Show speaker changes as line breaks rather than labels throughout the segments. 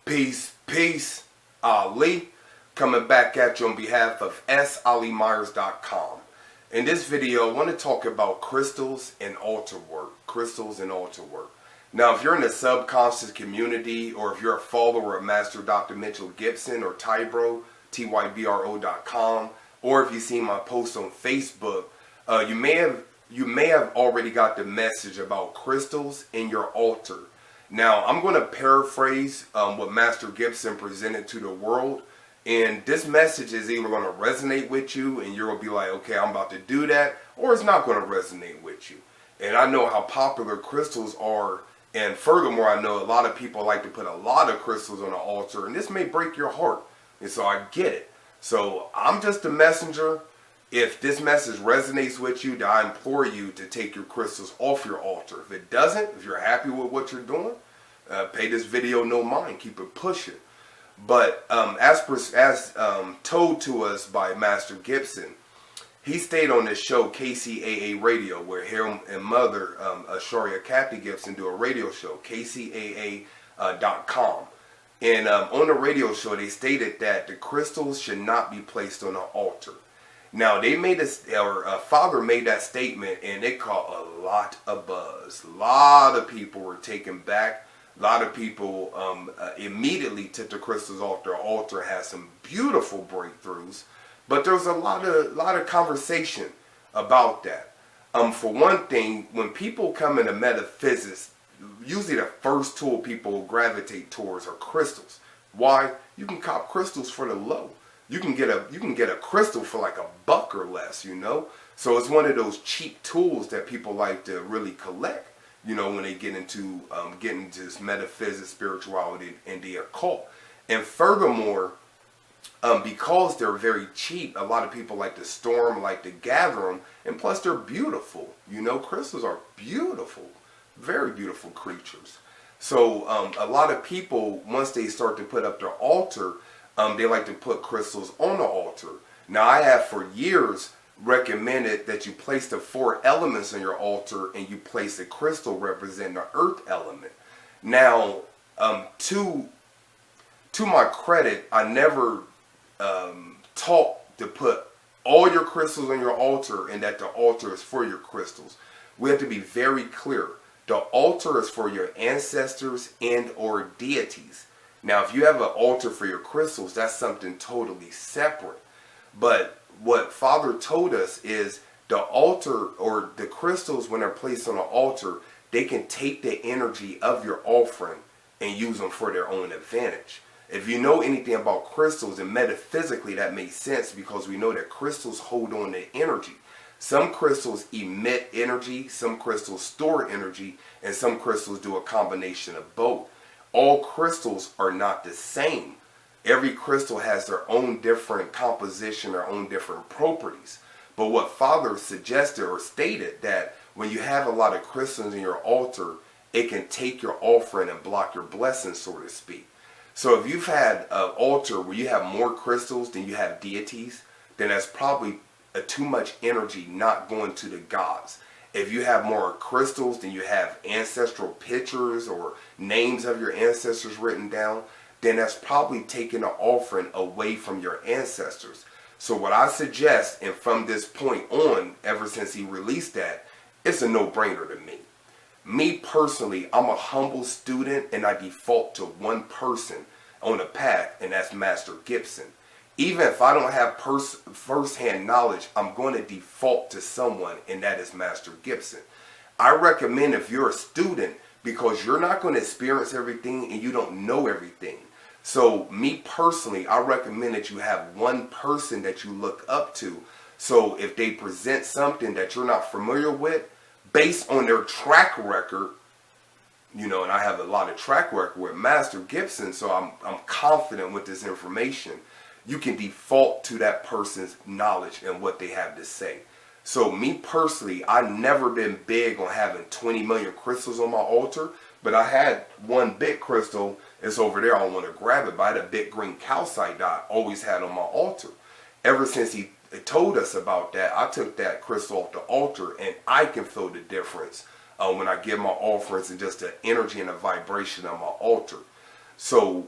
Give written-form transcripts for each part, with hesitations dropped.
Peace, peace. Ali coming back at you on behalf of SAliMyers.com. In this video, I want to talk about crystals and altar work. Crystals and altar work. Now, if you're in the subconscious community, or if you're a follower of Master Dr. Mitchell Gibson or Tybro, TYBRO.com, or if you've seen my post on Facebook, you may have already got the message about crystals in your altar. Now, I'm going to paraphrase what Master Gibson presented to the world, and this message is either going to resonate with you and you're going to be like, okay, I'm about to do that, or it's not going to resonate with you. And I know how popular crystals are, and furthermore, I know a lot of people like to put a lot of crystals on the altar, and this may break your heart, and so I get it. So I'm just a messenger. If this message resonates with you, then I implore you to take your crystals off your altar. If it doesn't, if you're happy with what you're doing, pay this video no mind. Keep it pushing. But as told to us by Master Gibson, he stayed on this show, KCAA Radio, where him and mother, Asharia Kathy Gibson, do a radio show, KCAA.com. And on the radio show, they stated that the crystals should not be placed on the altar. Now, they made father made that statement, and it caught a lot of buzz. A lot of people were taken back. A lot of people immediately took the crystals off their altar, had some beautiful breakthroughs. But there was a lot of conversation about that. For one thing, when people come into metaphysics, usually the first tool people gravitate towards are crystals. Why? You can cop crystals for the low. You can get a crystal for like $1 or less, you know. So it's one of those cheap tools that people like to really collect, you know, when they get into this metaphysics, spirituality, and the occult. And furthermore, because they're very cheap, a lot of people like to store them, like to gather them, and plus they're beautiful. You know, crystals are beautiful, very beautiful creatures. So a lot of people, once they start to put up their altar, they like to put crystals on the altar. Now, I have for years recommended that you place the 4 elements on your altar and you place a crystal representing the earth element. Now, to my credit, I never taught to put all your crystals on your altar and that the altar is for your crystals. We have to be very clear. The altar is for your ancestors and or deities. Now, if you have an altar for your crystals, that's something totally separate. But what Father told us is the altar, or the crystals, when they're placed on an altar, they can take the energy of your offering and use them for their own advantage. If you know anything about crystals, and metaphysically that makes sense, because we know that crystals hold on to energy. Some crystals emit energy, some crystals store energy, and some crystals do a combination of both. All crystals are not the same. Every crystal has their own different composition, their own different properties. But what Father suggested or stated, that when you have a lot of crystals in your altar, it can take your offering and block your blessings, so to speak. So if you've had an altar where you have more crystals than you have deities, then that's probably too much energy not going to the gods. If you have more crystals than you have ancestral pictures or names of your ancestors written down, then that's probably taking the offering away from your ancestors. So what I suggest, and from this point on, ever since he released that, it's a no-brainer to me. Me personally, I'm a humble student, and I default to one person on the path, and that's Master Gibson. Even if I don't have first-hand knowledge, I'm going to default to someone, and that is Master Gibson. I recommend, if you're a student, because you're not going to experience everything and you don't know everything. So me personally, I recommend that you have one person that you look up to. So if they present something that you're not familiar with, based on their track record, you know, and I have a lot of track record with Master Gibson, so I'm confident with this information. You can default to that person's knowledge and what they have to say. So me personally, I've never been big on having 20 million crystals on my altar, but I had one big crystal. It's over there. I don't want to grab it, but I had a big green calcite that I always had on my altar. Ever since he told us about that, I took that crystal off the altar, and I can feel the difference when I give my offerings and just the energy and the vibration on my altar. So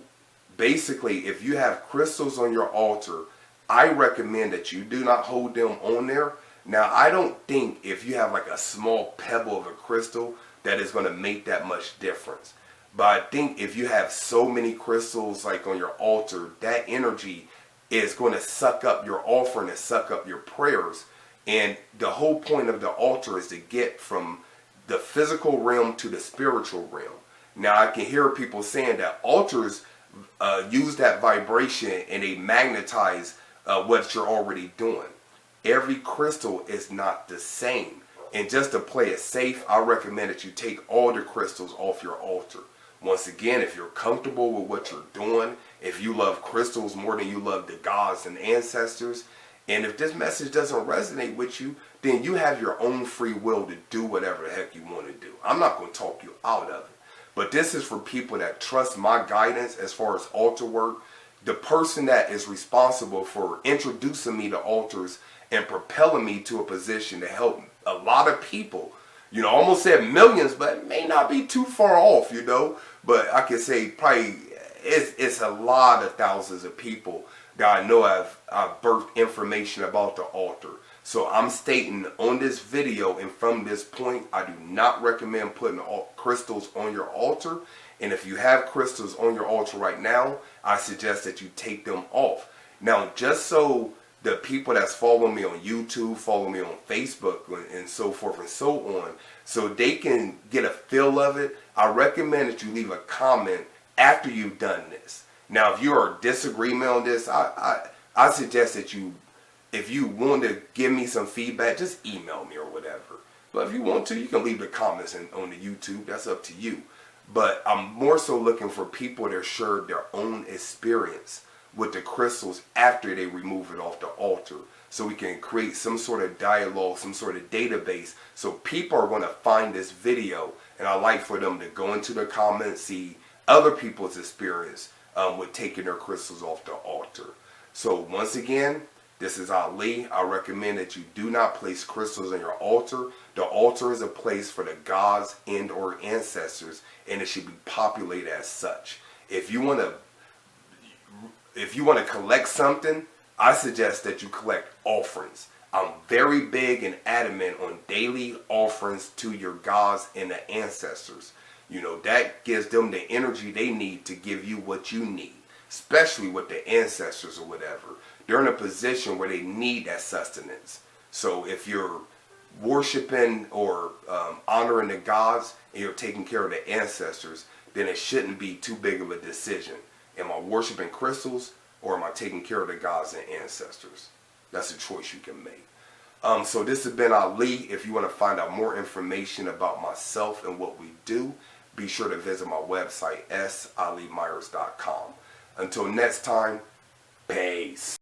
basically, if you have crystals on your altar, I recommend that you do not hold them on there. Now, I don't think if you have like a small pebble of a crystal that is going to make that much difference. But I think if you have so many crystals like on your altar, that energy is going to suck up your offering and suck up your prayers. And the whole point of the altar is to get from the physical realm to the spiritual realm. Now, I can hear people saying that altars use that vibration and they magnetize what you're already doing. Every crystal is not the same. And just to play it safe, I recommend that you take all the crystals off your altar. Once again, if you're comfortable with what you're doing, if you love crystals more than you love the gods and ancestors, and if this message doesn't resonate with you, then you have your own free will to do whatever the heck you want to do. I'm not going to talk you out of it. But this is for people that trust my guidance as far as altar work. The person that is responsible for introducing me to altars and propelling me to a position to help a lot of people. You know, I almost said millions, but it may not be too far off, you know. But I can say probably it's a lot of thousands of people that I know I've birthed information about the altar. So I'm stating on this video and from this point, I do not recommend putting crystals on your altar. And if you have crystals on your altar right now, I suggest that you take them off. Now, just so the people that's following me on YouTube, follow me on Facebook, and so forth and so on, so they can get a feel of it, I recommend that you leave a comment after you've done this. Now, if you are in disagreement on this, I suggest that you, if you want to give me some feedback, just email me or whatever. But if you want to, you can leave the comments on the YouTube. That's up to you. But I'm more so looking for people that share their own experience with the crystals after they remove it off the altar, so we can create some sort of dialogue, some sort of database, so people are going to find this video, and I like for them to go into the comments, see other people's experience with taking their crystals off the altar. So once again, this is Ali. I recommend that you do not place crystals on your altar. The altar is a place for the gods and or ancestors, and it should be populated as such. If you want to collect something, I suggest that you collect offerings. I'm very big and adamant on daily offerings to your gods and the ancestors. You know, that gives them the energy they need to give you what you need, especially with the ancestors or whatever. They're in a position where they need that sustenance. So if you're worshiping or honoring the gods and you're taking care of the ancestors, then it shouldn't be too big of a decision. Am I worshiping crystals or am I taking care of the gods and ancestors? That's a choice you can make. So this has been Ali. If you want to find out more information about myself and what we do, be sure to visit my website, salymyers.com. Until next time, peace.